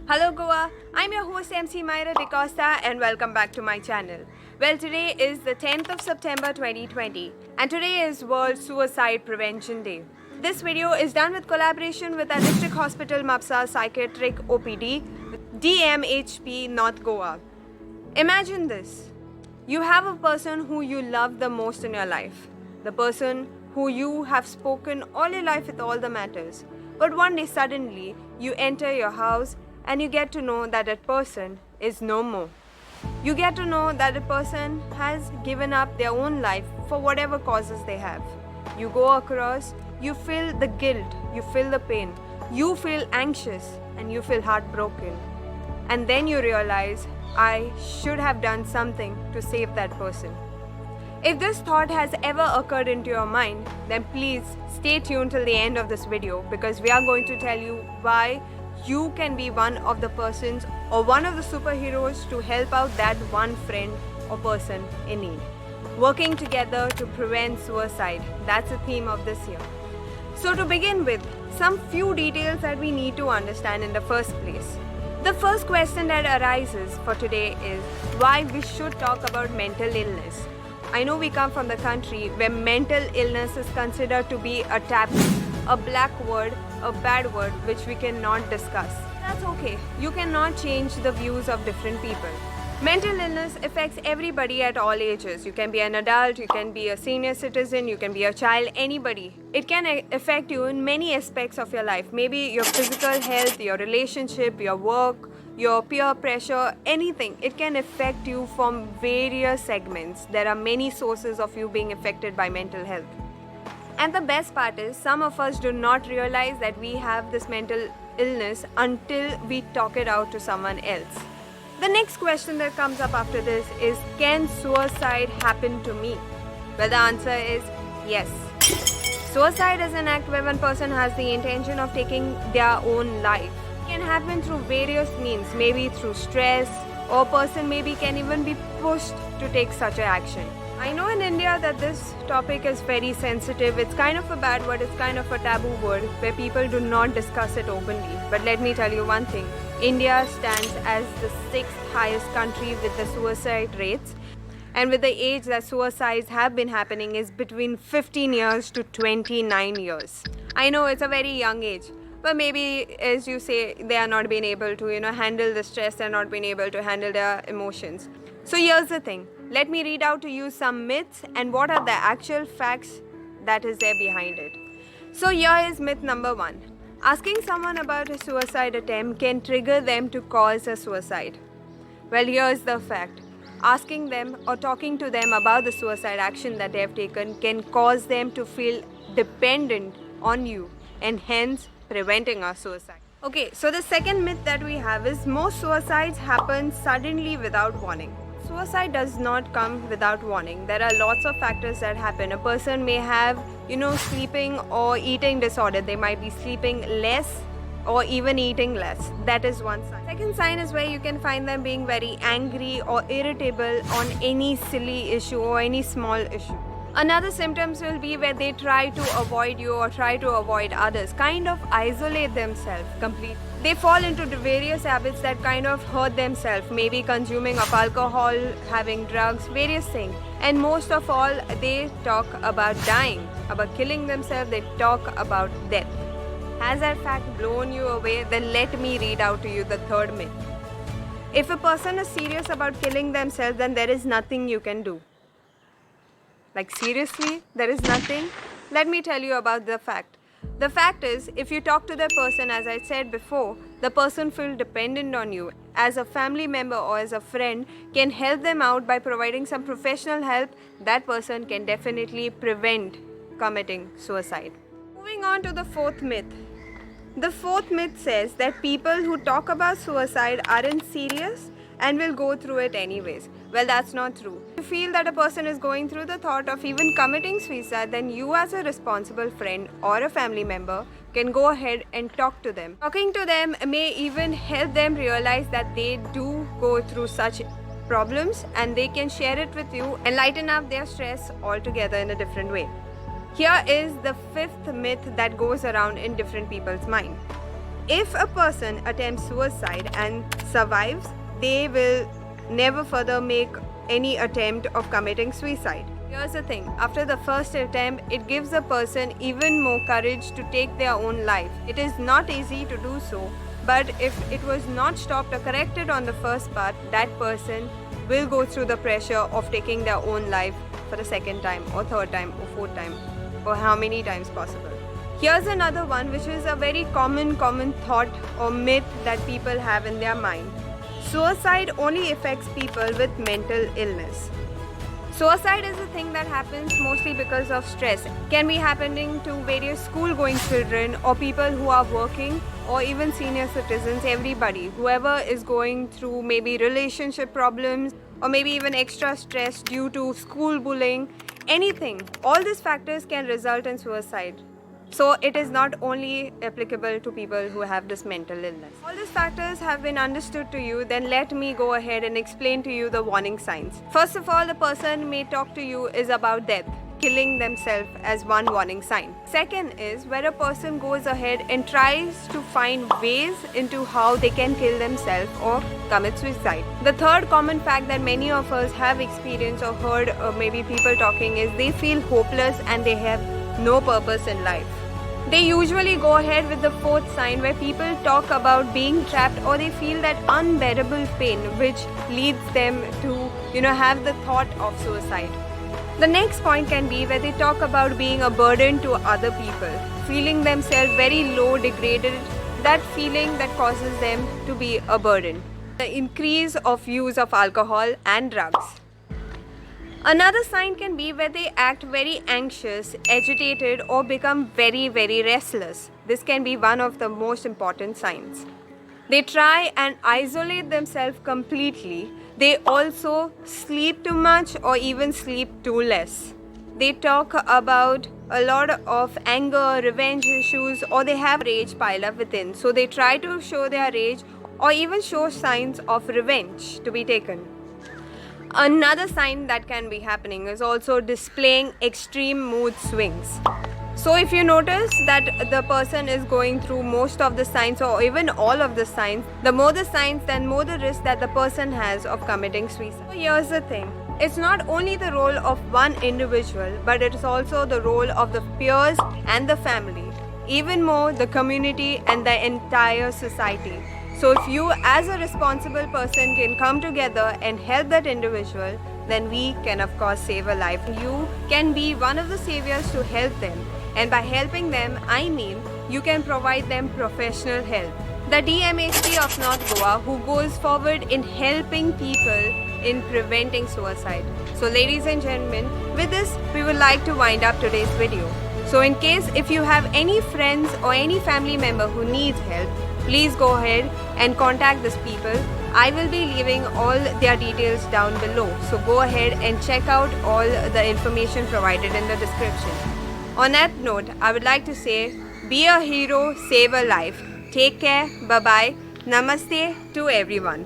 Hello Goa, I'm your host MC Myra and welcome back to my channel. Well, today is the 10th of September 2020 and today is World Suicide Prevention Day. This video is done with collaboration with our district hospital Mapusa psychiatric OPD, DMHP North Goa. Imagine this. You have a person who you love the most in your life. The person who you have spoken all your life with all the matters. But one day suddenly you enter your house and you get to know that that person is no more. You get to know that a person has given up their own life for whatever causes they have. You go across, you feel the guilt, you feel the pain, you feel anxious and you feel heartbroken. And then you realize, I should have done something to save that person. If this thought has ever occurred into your mind, then please stay tuned till the end of this video because we are going to tell you why you can be one of the persons or one of the superheroes to help out that one friend or person in need. Working together to prevent suicide, that's the theme of this year. So to begin with, some few details that we need to understand in the first place. The first question that arises for today is why we should talk about mental illness. I know we come from the country where mental illness is considered to be a taboo, a black word, a bad word which we cannot discuss. That's okay. You cannot change the views of different people. Mental illness affects everybody at all ages. You can be an adult, you can be a senior citizen, you can be a child, anybody. It can affect you in many aspects of your life. Maybe your physical health, your relationship, your work, your peer pressure, anything. It can affect you from various segments. There are many sources of you being affected by mental health. And the best part is, some of us do not realize that we have this mental illness until we talk it out to someone else. The next question that comes up after this is, can suicide happen to me? Well, the answer is yes. Suicide is an act where one person has the intention of taking their own life. It can happen through various means, maybe through stress, or a person maybe can even be pushed to take such an action. I know in India that this topic is very sensitive. It's kind of a bad word, it's kind of a taboo word where people do not discuss it openly. But let me tell you one thing. India stands as the 6th highest country with the suicide rates. And with the age that suicides have been happening is between 15 years to 29 years. I know it's a very young age. But maybe, as you say, they are not being able to, handle the stress, they're not being able to handle their emotions. So here's the thing. Let me read out to you some myths and what are the actual facts that is there behind it. So here is myth number 1. Asking someone about a suicide attempt can trigger them to cause a suicide. Well, here's the fact. Asking them or talking to them about the suicide action that they have taken can cause them to feel dependent on you and hence preventing a suicide. Okay, so the second myth that we have is most suicides happen suddenly without warning. Suicide does not come without warning. There are lots of factors that happen. A person may have, sleeping or eating disorder. They might be sleeping less or even eating less. That is one sign. Second sign is where you can find them being very angry or irritable on any silly issue or any small issue. Another symptoms will be where they try to avoid you or try to avoid others, kind of isolate themselves completely. They fall into the various habits that kind of hurt themselves, maybe consuming of alcohol, having drugs, various things. And most of all, they talk about dying, about killing themselves, they talk about death. Has that fact blown you away? Then let me read out to you the third myth. If a person is serious about killing themselves, then there is nothing you can do. Like seriously, there is nothing? Let me tell you about the fact. The fact is, if you talk to the person, as I said before, the person feels dependent on you. As a family member or as a friend, can help them out by providing some professional help, that person can definitely prevent committing suicide. Moving on to the fourth myth. The fourth myth says that people who talk about suicide aren't serious and will go through it anyways. Well, that's not true. If you feel that a person is going through the thought of even committing suicide, then you as a responsible friend or a family member can go ahead and talk to them. Talking to them may even help them realize that they do go through such problems and they can share it with you and lighten up their stress altogether in a different way. Here is the fifth myth that goes around in different people's mind. If a person attempts suicide and survives, they will never further make any attempt of committing suicide. Here's the thing, after the first attempt, it gives a person even more courage to take their own life. It is not easy to do so, but if it was not stopped or corrected on the first part, that person will go through the pressure of taking their own life for the second time or third time or fourth time or how many times possible. Here's another one, which is a very common thought or myth that people have in their mind. Suicide only affects people with mental illness. Suicide is a thing that happens mostly because of stress. It can be happening to various school-going children or people who are working or even senior citizens, everybody. Whoever is going through maybe relationship problems or maybe even extra stress due to school bullying, anything. All these factors can result in suicide. So it is not only applicable to people who have this mental illness. All these factors have been understood to you, then let me go ahead and explain to you the warning signs. First of all, the person may talk to you is about death, killing themselves as one warning sign. Second is where a person goes ahead and tries to find ways into how they can kill themselves or commit suicide. The third common fact that many of us have experienced or heard or maybe people talking is they feel hopeless and they have no purpose in life. They usually go ahead with the fourth sign where people talk about being trapped or they feel that unbearable pain which leads them to have the thought of suicide. The next point can be where they talk about being a burden to other people, feeling themselves very low, degraded, that feeling that causes them to be a burden. The increase of use of alcohol and drugs. Another sign can be where they act very anxious, agitated or become very restless. This can be one of the most important signs. They try and isolate themselves completely. They also sleep too much or even sleep too less. They talk about a lot of anger, revenge issues, or they have rage piled up within. So they try to show their rage or even show signs of revenge to be taken. Another sign that can be happening is also displaying extreme mood swings. So if you notice that the person is going through most of the signs or even all of the signs, the more the signs, then more the risk that the person has of committing suicide. So here's the thing. It's not only the role of one individual, but it is also the role of the peers and the family. Even more, the community and the entire society. So if you as a responsible person can come together and help that individual, then we can of course save a life. You can be one of the saviors to help them. And by helping them, I mean you can provide them professional help. The DMHP of North Goa who goes forward in helping people in preventing suicide. So ladies and gentlemen, with this we would like to wind up today's video. So in case if you have any friends or any family member who needs help, please go ahead and contact these people. I will be leaving all their details down below. So go ahead and check out all the information provided in the description. On that note, I would like to say, be a hero, save a life. Take care, bye-bye, namaste to everyone.